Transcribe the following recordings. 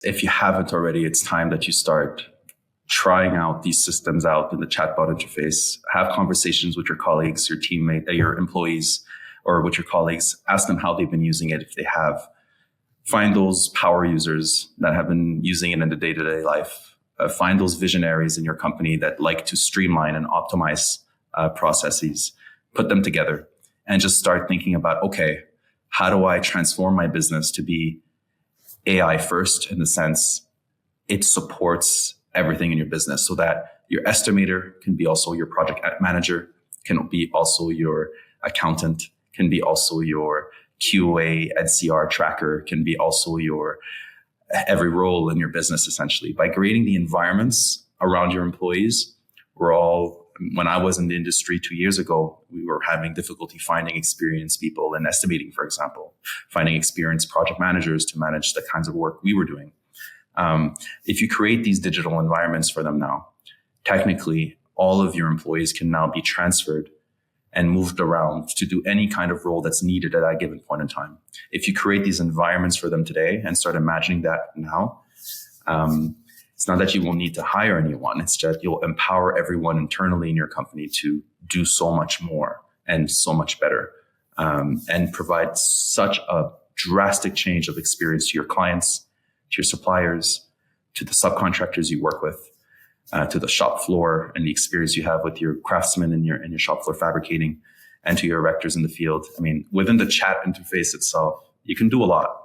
if you haven't already, it's time that you start trying out these systems out in the chatbot interface. Have conversations with your colleagues, your teammate, your employees, or with your colleagues. Ask them how they've been using it if they have. Find those power users that have been using it in the day-to-day life. Find those visionaries in your company that like to streamline and optimize processes. Put them together and just start thinking about, okay, how do I transform my business to be AI first, in the sense it supports everything in your business, so that your estimator can be also your project manager, can be also your accountant, can be also your QA and CR tracker, can be also your every role in your business, essentially. By creating the environments around your employees, when I was in the industry 2 years ago, we were having difficulty finding experienced people in estimating, for example, finding experienced project managers to manage the kinds of work we were doing. If you create these digital environments for them now, technically all of your employees can now be transferred and moved around to do any kind of role that's needed at that given point in time. If you create these environments for them today and start imagining that now, it's not that you will need to hire anyone. It's just you'll empower everyone internally in your company to do so much more and so much better, and provide such a drastic change of experience to your clients, to your suppliers, to the subcontractors you work with, to the shop floor and the experience you have with your craftsmen in your shop floor fabricating, and to your erectors in the field. I mean, within the chat interface itself, you can do a lot.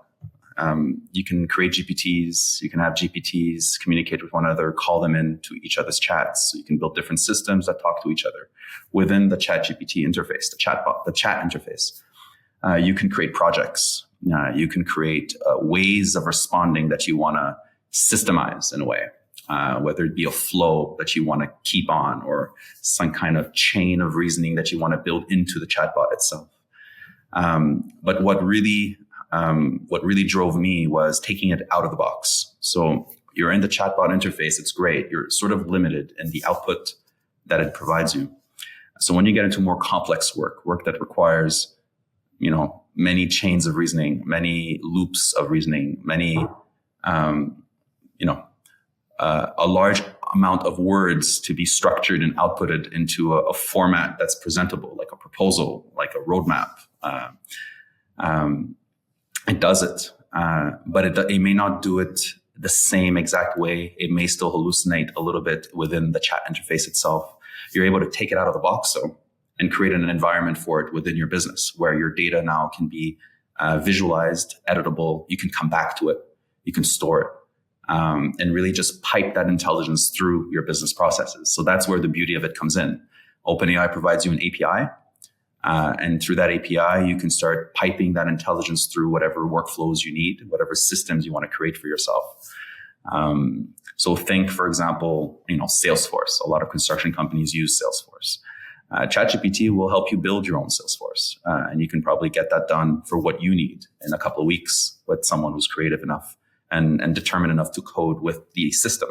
You can create GPTs, you can have GPTs communicate with one another, call them into each other's chats. So you can build different systems that talk to each other within the chat GPT interface, the chatbot, the chat interface. You can create projects. You can create ways of responding that you want to systemize in a way, whether it be a flow that you want to keep on, or some kind of chain of reasoning that you want to build into the chatbot itself. But what really drove me was taking it out of the box. So you're in the chatbot interface. It's great. You're sort of limited in the output that it provides you. So when you get into more complex work that requires, many chains of reasoning, many loops of reasoning, a large amount of words to be structured and outputted into a format that's presentable, like a proposal, like a roadmap. It does it, but it may not do it the same exact way. It may still hallucinate a little bit within the chat interface itself. You're able to take it out of the box, though, and create an environment for it within your business where your data now can be visualized, editable. You can come back to it. You can store it, and really just pipe that intelligence through your business processes. So that's where the beauty of it comes in. OpenAI provides you an API. And through that API, you can start piping that intelligence through whatever workflows you need, whatever systems you want to create for yourself. So think, for example, Salesforce. A lot of construction companies use Salesforce. ChatGPT will help you build your own Salesforce. And you can probably get that done for what you need in a couple of weeks with someone who's creative enough and determined enough to code with the system.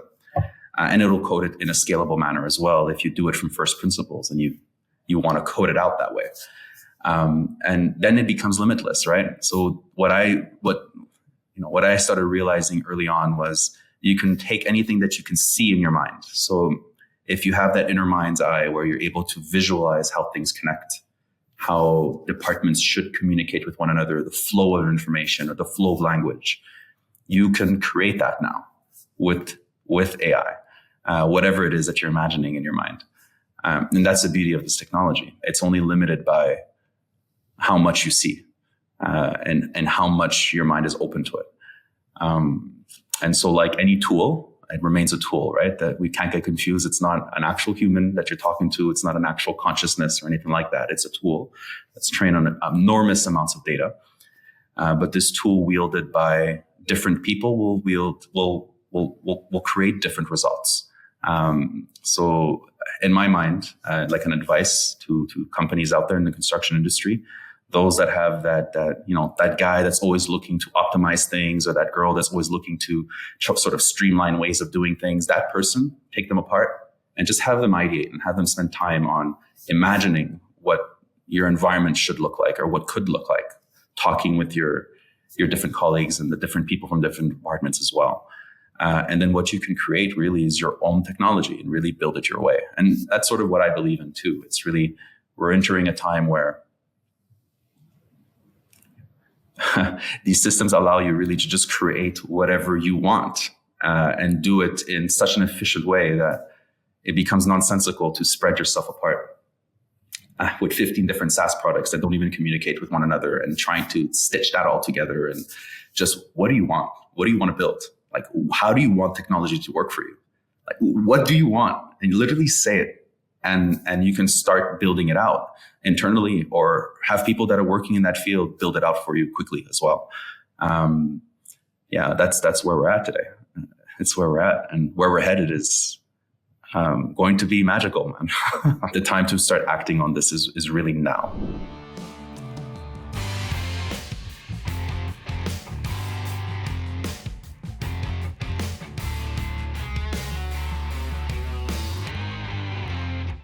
And it'll code it in a scalable manner as well if you do it from first principles and you want to code it out that way. And then it becomes limitless, right? So what I started realizing early on was you can take anything that you can see in your mind. So if you have that inner mind's eye where you're able to visualize how things connect, how departments should communicate with one another, the flow of information or the flow of language, you can create that now with AI, whatever it is that you're imagining in your mind. And that's the beauty of this technology. It's only limited by how much you see and how much your mind is open to it. And so like any tool, it remains a tool, right? That we can't get confused. It's not an actual human that you're talking to. It's not an actual consciousness or anything like that. It's a tool that's trained on enormous amounts of data. But this tool wielded by different people will create different results. So in my mind, like an advice to companies out there in the construction industry, those that have that guy that's always looking to optimize things, or that girl that's always looking to sort of streamline ways of doing things, that person, take them apart and just have them ideate and have them spend time on imagining what your environment should look like or what could look like, talking with your your different colleagues and the different people from different departments as well. And then what you can create really is your own technology and really build it your way. And that's sort of what I believe in too. It's really, we're entering a time where these systems allow you really to just create whatever you want and do it in such an efficient way that it becomes nonsensical to spread yourself apart with 15 different SaaS products that don't even communicate with one another and trying to stitch that all together. And just, what do you want? What do you want to build? Like, how do you want technology to work for you? Like, what do you want? And you literally say it, and you can start building it out internally, or have people that are working in that field build it out for you quickly as well. That's where we're at today. It's where we're at, and where we're headed is going to be magical, man. The time to start acting on this is really now.